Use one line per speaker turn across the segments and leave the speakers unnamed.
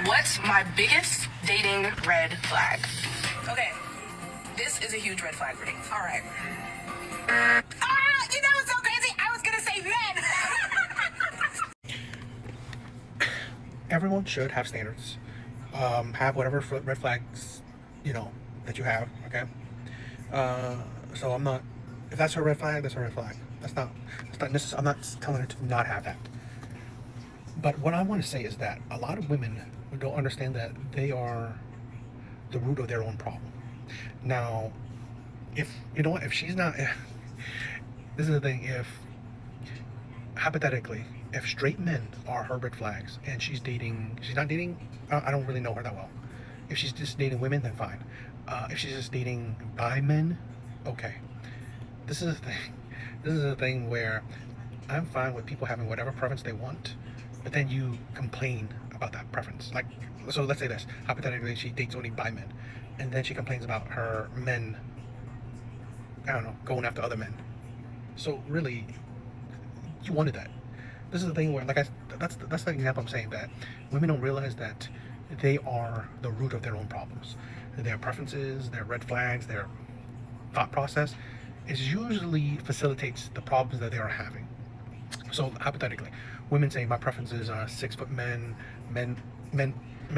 What's my biggest dating red flag? Okay, this is a huge red flag for me. All right. You know what's so crazy? I was gonna say men.
Everyone should have standards. Have whatever red flags, that you have. Okay. So I'm not. If that's her red flag, that's her red flag. That's not necessary. I'm not telling her to not have that. But what I want to say is that a lot of women don't understand that they are the root of their own problem. Now, if she's not, this is the thing. If hypothetically, if straight men are her red flags and she's not dating. I don't really know her that well. If she's just dating women, then fine. If she's just dating bi men, okay. This is the thing. This is the thing where I'm fine with people having whatever preference they want, but then you complain about that preference. Like, so let's say this. Hypothetically, she dates only bi men, and then she complains about her men, I don't know, going after other men. So really, you wanted that. This is the thing where, that's the example I'm saying, that women don't realize that they are the root of their own problems. Their preferences, their red flags, their thought process is usually facilitates the problems that they are having. So hypothetically, women say my preferences are 6 foot men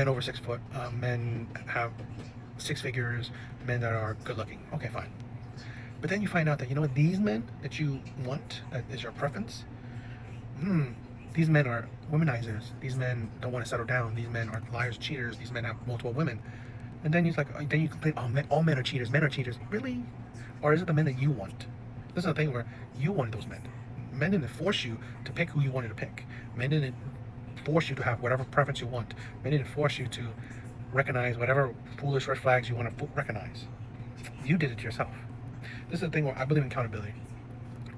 over 6 foot, men have 6 figures, men that are good looking. Okay, fine. But then you find out that these men that you want, that is your preference, these men are womanizers. These men don't want to settle down. These men are liars, cheaters. These men have multiple women. And then then you complain, all men are cheaters. Men are cheaters. Really? Or is it the men that you want? This is the thing where you wanted those men. Men didn't force you to pick who you wanted to pick. Men didn't force you to have whatever preference you want. Men didn't force you to recognize whatever foolish red flags you want to recognize. You did it yourself. This is the thing where I believe in accountability.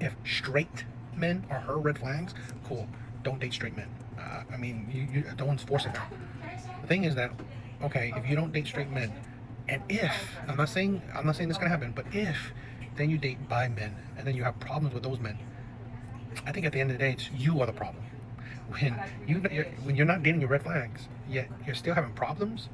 If straight men are her red flags, cool. Don't date straight men. You no one's forcing her. The thing is that, okay, if you don't date straight men, and if I'm not saying this is gonna happen, but if then you date bi men and then you have problems with those men, I think at the end of the day, it's you are the problem. When you're not dating your red flags, yet you're still having problems,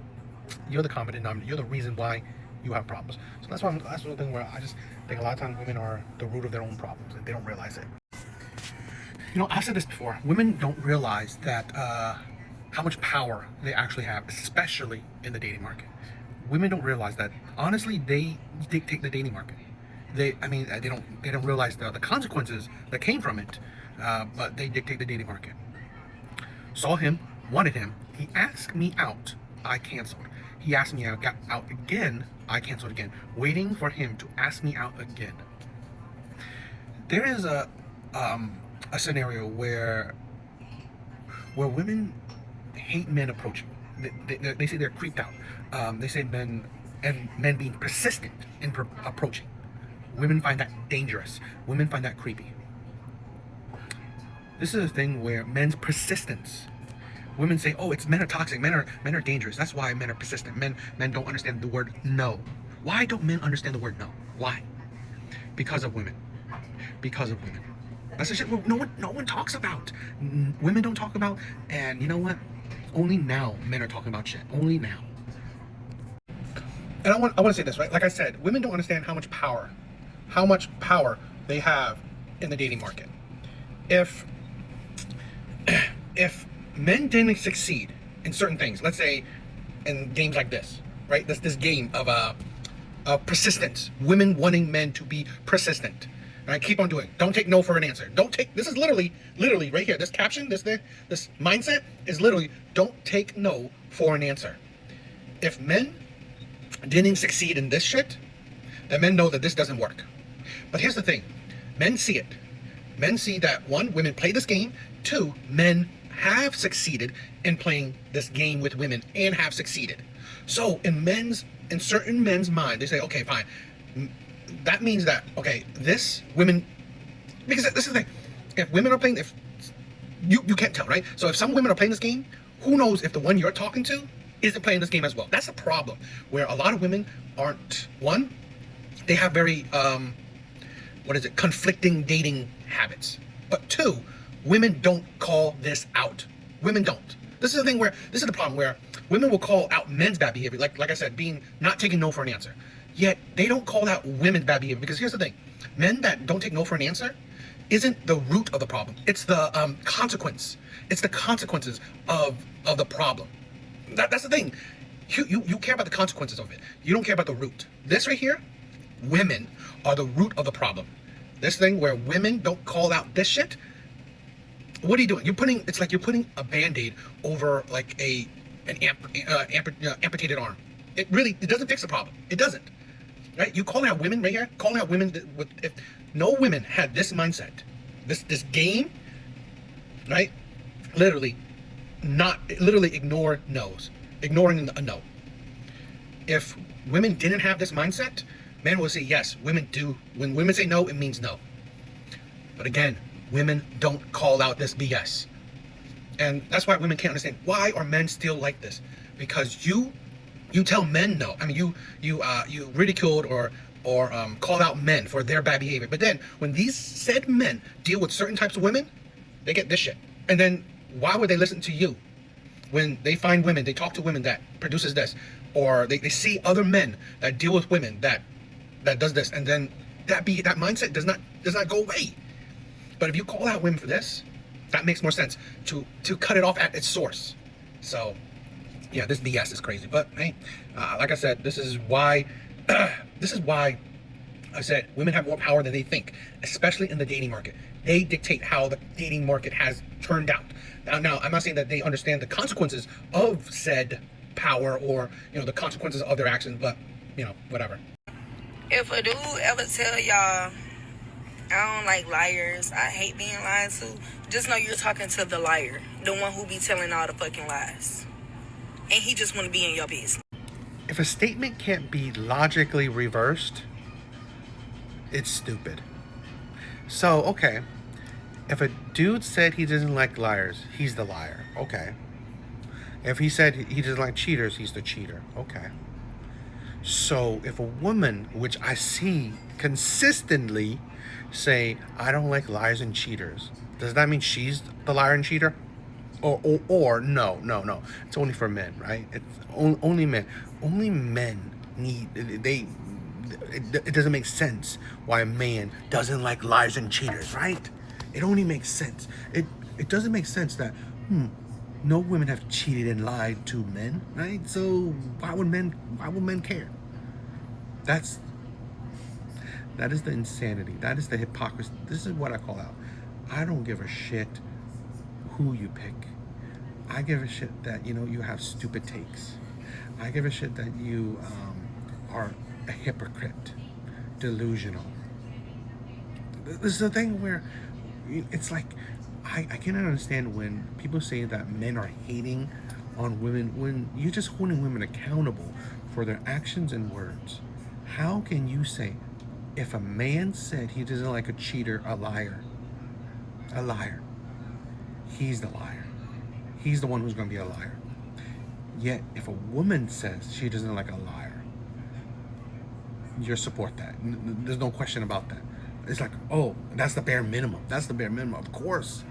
you're the common denominator. You're the reason why you have problems. So that's the thing where I just think a lot of times women are the root of their own problems and they don't realize it. I've said this before. Women don't realize that how much power they actually have, especially in the dating market. Women don't realize that. Honestly, they dictate the dating market. They don't realize the consequences that came from it, but they dictate the dating market. Saw him, wanted him. He asked me out. I canceled. He asked me out, got out again. I canceled again. Waiting for him to ask me out again. There is a scenario where women hate men approaching. They say they're creeped out. They say men being persistent in approaching. Women find that dangerous. Women find that creepy. This is a thing where men's persistence. Women say, "Oh, men are toxic. Men are dangerous. That's why men are persistent. Men don't understand the word no." Why don't men understand the word no? Why? Because of women. Because of women. That's the shit no one talks about. Women don't talk about, and you know what? Only now men are talking about shit. Only now. And I want to say this, right? Like I said, women don't understand how much power they have in the dating market. If men didn't succeed in certain things, let's say in games like this, right? This game of persistence, women wanting men to be persistent. Right? Keep on doing. Don't take no for an answer. This is literally right here. This caption, this mindset is literally, don't take no for an answer. If men didn't succeed in this shit, then men know that this doesn't work. But here's the thing. Men see it. Men see that, one, women play this game. Two, men have succeeded in playing this game with women and have succeeded. So in certain men's mind, they say, okay, fine. That means that, okay, because this is the thing, if women are playing, if you can't tell, right? So if some women are playing this game, who knows if the one you're talking to isn't playing this game as well? That's a problem, where a lot of women aren't, one, they have very, conflicting dating habits. But two, women don't call this out. Women don't. This is the thing where, this is the problem where women will call out men's bad behavior, like I said, being not taking no for an answer. Yet they don't call out women's bad behavior, because here's the thing: men that don't take no for an answer isn't the root of the problem. It's the consequence. It's the consequences of the problem. That's the thing. You care about the consequences of it. You don't care about the root. This right here, women are the root of the problem. This thing where women don't call out this shit. What are you doing? It's like you're putting a Band-Aid over like an amputated arm. It doesn't fix the problem. It doesn't. Right? You calling out women right here, calling out women if no women had this mindset, this game, right? Literally ignore no's. Ignoring a no. If women didn't have this mindset, men will say yes. Women do. When women say no, it means no. But again, women don't call out this BS. And that's why women can't understand, why are men still like this? Because you tell men no. I mean, you ridiculed or called out men for their bad behavior. But then when these said men deal with certain types of women, they get this shit. And then why would they listen to you? When they find women, they talk to women that produces this, or they see other men that deal with women that does this, and then that mindset does not go away. But if you call out women for this, that makes more sense to cut it off at its source. So yeah, this BS is crazy. But hey, like I said, this is why I said women have more power than they think, especially in the dating market. They dictate how the dating market has turned out. Now, I'm not saying that they understand the consequences of said power or, the consequences of their actions, but, whatever.
If a dude ever tell y'all, I don't like liars, I hate being lied to, just know you're talking to the liar, the one who be telling all the fucking lies. And he just want to be in your business.
If a statement can't be logically reversed, it's stupid. So, okay, if a dude said he doesn't like liars, he's the liar. Okay. If he said he doesn't like cheaters, he's the cheater. Okay. So if a woman, which I see consistently say, I don't like liars and cheaters, does that mean she's the liar and cheater? Or no. It's only for men, right? It's only men. Only men it doesn't make sense why a man doesn't like liars and cheaters, right? It only makes sense. It doesn't make sense that no women have cheated and lied to men, right? So why would men care? That is the insanity. That is the hypocrisy. This is what I call out. I don't give a shit who you pick. I give a shit that you have stupid takes. I give a shit that you are a hypocrite, delusional. This is the thing where it's like I cannot understand when people say that men are hating on women when you're just holding women accountable for their actions and words. How can you say, if a man said he doesn't like a cheater, a liar, he's the liar. He's the one who's going to be a liar. Yet, if a woman says she doesn't like a liar, you support that. There's no question about that. It's like, oh, that's the bare minimum. That's the bare minimum. Of course.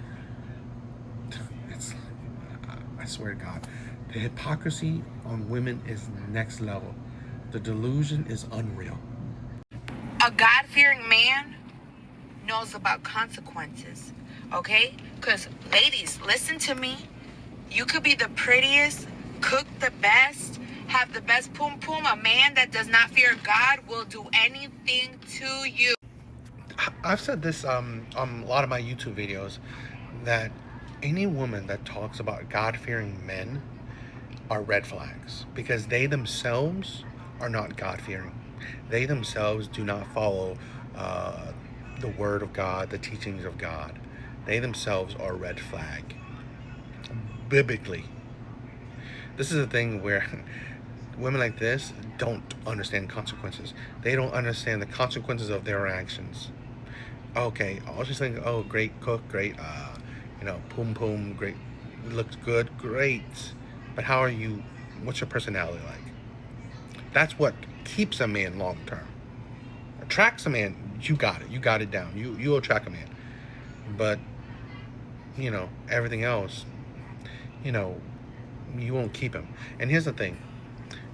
I swear to God, the hypocrisy on women is next level. The delusion is unreal.
A God-fearing man knows about consequences, okay? Because, ladies, listen to me. You could be the prettiest, cook the best, have the best pum pum. A man that does not fear God will do anything to you.
I've said this on a lot of my YouTube videos, that any woman that talks about God-fearing men are red flags, because they themselves are not God-fearing. They themselves do not follow the word of God, the teachings of God. They themselves are a red flag. Biblically. This is a thing where women like this don't understand consequences. They don't understand the consequences of their actions. Okay, I was just thinking, oh, great cook, great, pum pum, great, looks good, great. But how are you, what's your personality like? That's what keeps a man long term. Attracts a man, you got it down. You'll attract a man. But, everything else, you won't keep him. And here's the thing: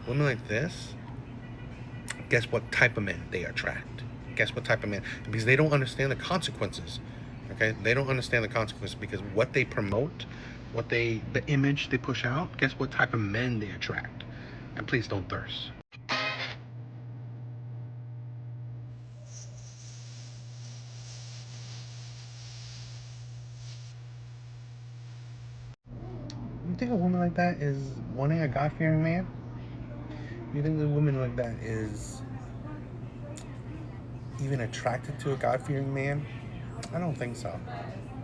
women like this, guess what type of men they attract? Guess what type of men? Because they don't understand the consequences. Okay, they don't understand the consequences because what they promote, the image they push out. Guess what type of men they attract? And please don't thirst. You think a woman like that is wanting a God-fearing man? You think a woman like that is even attracted to a God-fearing man? I don't think so.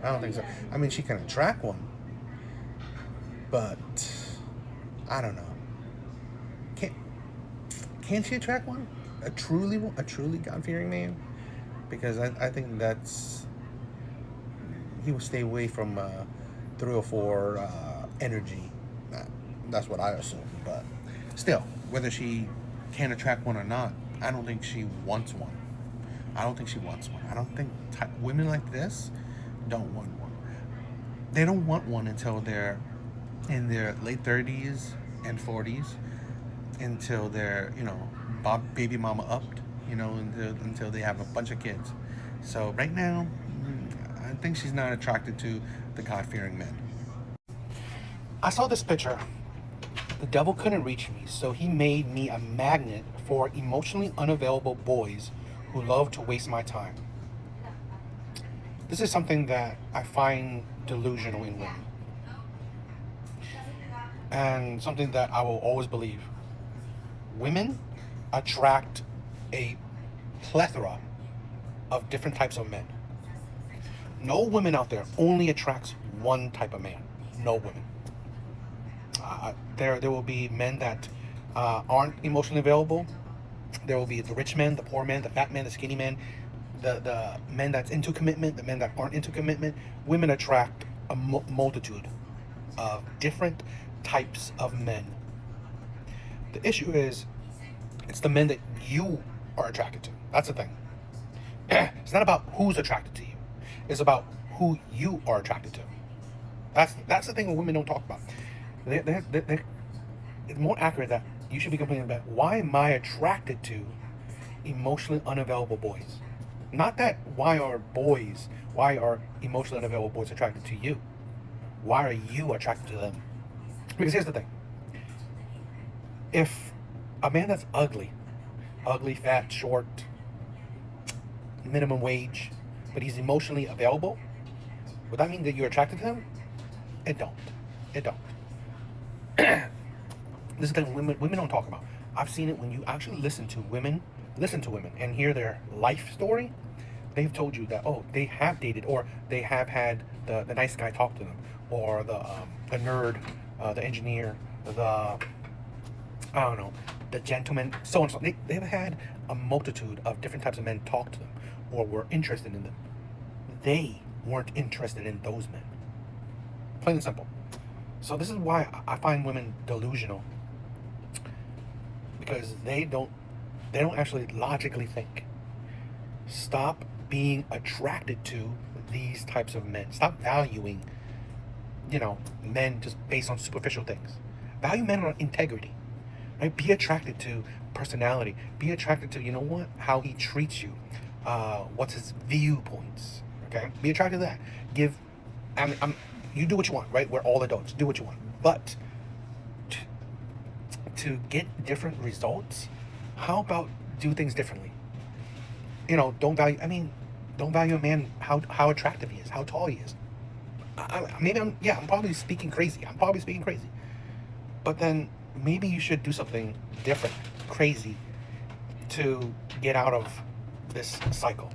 I don't think so. I mean, she can attract one, but I don't know. Can can she attract one? A truly God-fearing man? Because I think that's he will stay away from 304 energy. Uh, That's what I assume. But still, whether she can attract one or not, I don't think she wants one. I don't think she wants one. I don't think women like this don't want one. They don't want one until they're in their late 30s and 40s, until they're, baby mama upped, until they have a bunch of kids. So right now, I think she's not attracted to the God-fearing men. I saw this picture. The devil couldn't reach me, so he made me a magnet for emotionally unavailable boys who love to waste my time. This is something that I find delusional in women, and something that I will always believe. Women attract a plethora of different types of men. No woman out there only attracts one type of man. No woman. There will be men that aren't emotionally available. There will be the rich men, the poor men, the fat men, the skinny men, the men that's into commitment, the men that aren't into commitment. Women attract a multitude of different types of men. The issue is, it's the men that you are attracted to. That's the thing. It's not about who's attracted to you. It's about who you are attracted to. That's the thing that women don't talk about. It's more accurate that you should be complaining about, why am I attracted to emotionally unavailable boys? Not that why are emotionally unavailable boys attracted to you? Why are you attracted to them? Because here's the thing. If a man that's ugly, fat, short, minimum wage, but he's emotionally available, would that mean that you're attracted to him? It don't. It don't. This is the thing women don't talk about. I've seen it when you actually listen to women, and hear their life story. They've told you that, oh, they have dated, or they have had the nice guy talk to them, or the nerd, the engineer, the gentleman, so and so. They've had a multitude of different types of men talk to them, or were interested in them. They weren't interested in those men. Plain and simple. So this is why I find women delusional, because they don't actually logically think. Stop being attracted to these types of men. Stop valuing, men just based on superficial things. Value men on integrity. Right? Be attracted to personality. Be attracted to, how he treats you. What's his viewpoints? Okay? Be attracted to that. You do what you want, right? We're all adults. Do what you want. But to get different results, how about do things differently? Don't value a man how attractive he is, how tall he is. I'm probably speaking crazy. But then maybe you should do something different, crazy, to get out of this cycle.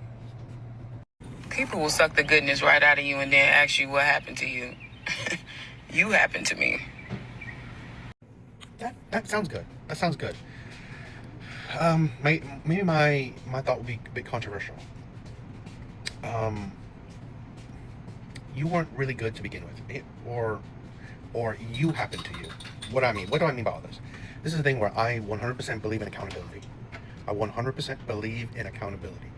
People will suck the goodness right out of you and then ask you what happened to you. You happened to me.
That sounds good. Maybe my thought would be a bit controversial. You weren't really good to begin with, or you happened to you. What do I mean by all this? This is the thing where I 100% believe in accountability. I 100% believe in accountability.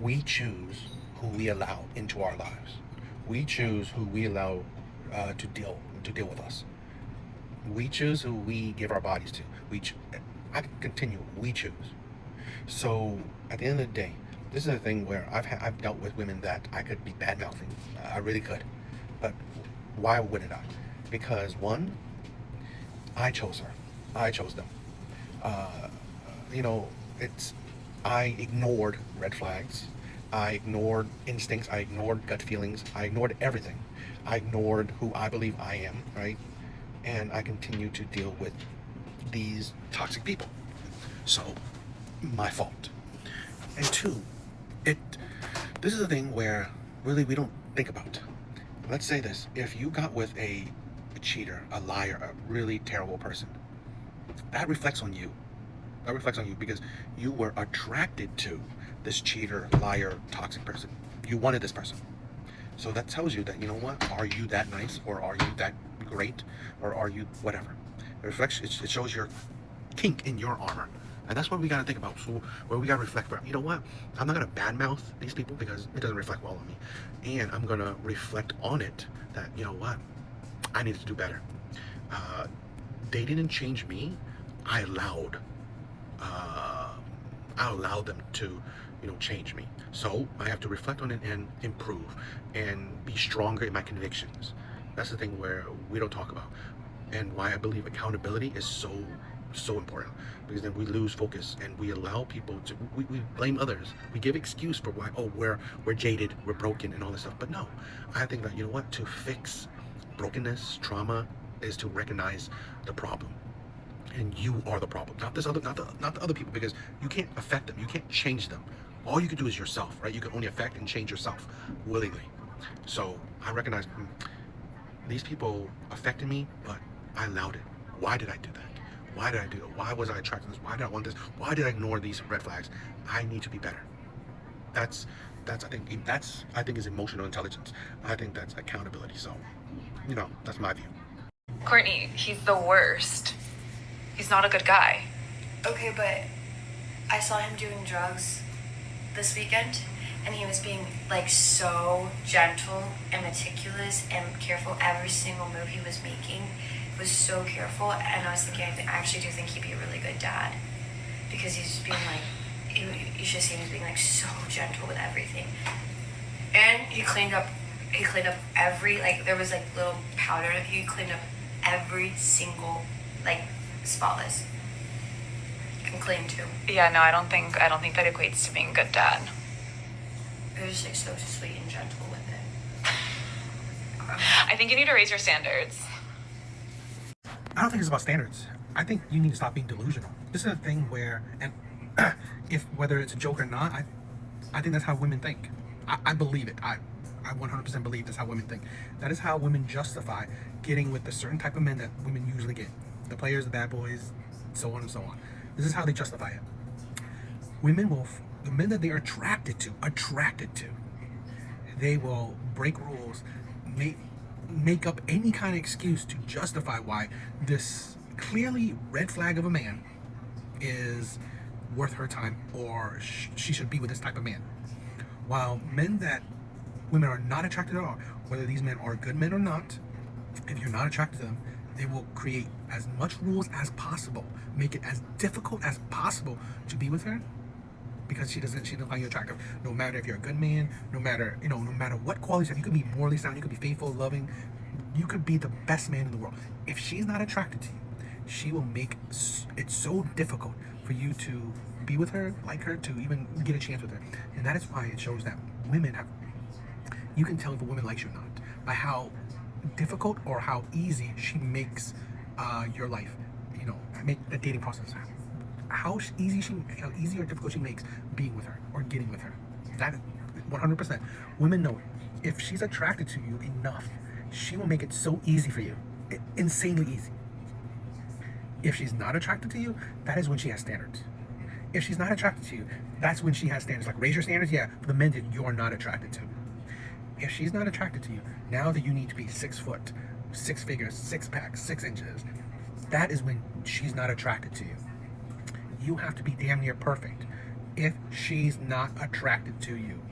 We choose who we allow into our lives. We choose who we allow to deal with us. We choose who we give our bodies to. I can continue. We choose. So at the end of the day, this is a thing where I've dealt with women that I could be bad mouthing. I really could, but why wouldn't I? Because one, I chose her. I chose them. Uh, you know, I ignored red flags. I ignored instincts. I ignored gut feelings. I ignored everything. I ignored who I believe I am, right? And I continue to deal with these toxic people. So, my fault. And two, this is a thing where really we don't think about. Let's say this: if you got with a cheater, a liar, a really terrible person, that reflects on you. That reflects on you because you were attracted to this cheater, liar, toxic person. You wanted this person. So that tells you that, you know what, are you that nice, or are you that great, or are you whatever? It reflects, it shows your kink in your armor. And that's what we got to think about. So where we got to reflect, you know what, I'm not going to badmouth these people because it doesn't reflect well on me. And I'm going to reflect on it that, you know what, I need to do better. They didn't change me. I allowed them to, change me. So I have to reflect on it and improve and be stronger in my convictions. That's the thing where we don't talk about, and why I believe accountability is so important, because then we lose focus and we allow people to, we blame others. We give excuse for why, we're jaded, we're broken and all this stuff. But no, I think that, you know what, to fix brokenness, trauma, is to recognize the problem. And you are the problem, not the other people, because you can't affect them, you can't change them. All you can do is yourself, right? You can only affect and change yourself willingly. So I recognize these people affected me, but I allowed it. Why did I do that? Why did I do it? Why was I attracted to this? Why did I want this? Why did I ignore these red flags? I need to be better. That's I think is emotional intelligence. I think that's accountability. So, that's my view.
Courtney, he's the worst. He's not a good guy.
Okay, but I saw him doing drugs this weekend, and he was being like so gentle and meticulous and careful. Every single move he was making was so careful, and I was thinking, I actually do think he'd be a really good dad, because he's just being like, you should see him being like so gentle with everything. And he cleaned up every, like, there was like little powder. He cleaned up every single, like, spotless and clean too.
Yeah, no, I don't think that equates to being a good dad.
It was like so sweet and gentle with it.
I think you need to raise your standards.
I don't think it's about standards. I think you need to stop being delusional. This is a thing where, and whether it's a joke or not, I think that's how women think. I believe it. I 100% believe that's how women think. That is how women justify getting with the certain type of men that women usually get. The players, the bad boys, so on and so on. This is how they justify it. The men that they are attracted to, they will break rules, make up any kind of excuse to justify why this clearly red flag of a man is worth her time, or she should be with this type of man. While men that women are not attracted at all, whether these men are good men or not, if you're not attracted to them, they will create as much rules as possible, make it as difficult as possible to be with her, because she doesn't find you attractive. No matter if you're a good man, no matter what qualities you have, you could be morally sound, you could be faithful, loving, you could be the best man in the world. If she's not attracted to you, she will make it so difficult for you to be with her, like her, to even get a chance with her. And that is why it shows that you can tell if a woman likes you or not by how difficult or how easy she makes your life, make the dating process. How easy or difficult she makes being with her or getting with her. That 100%. Women know it. If she's attracted to you enough, she will make it so easy for you, insanely easy. If she's not attracted to you, that is when she has standards. If she's not attracted to you, that's when she has standards. Like, raise your standards, yeah, for the men that you're not attracted to. If she's not attracted to you, now that you need to be 6 foot, 6 figures, 6 packs, 6 inches, that is when she's not attracted to you. You have to be damn near perfect if she's not attracted to you.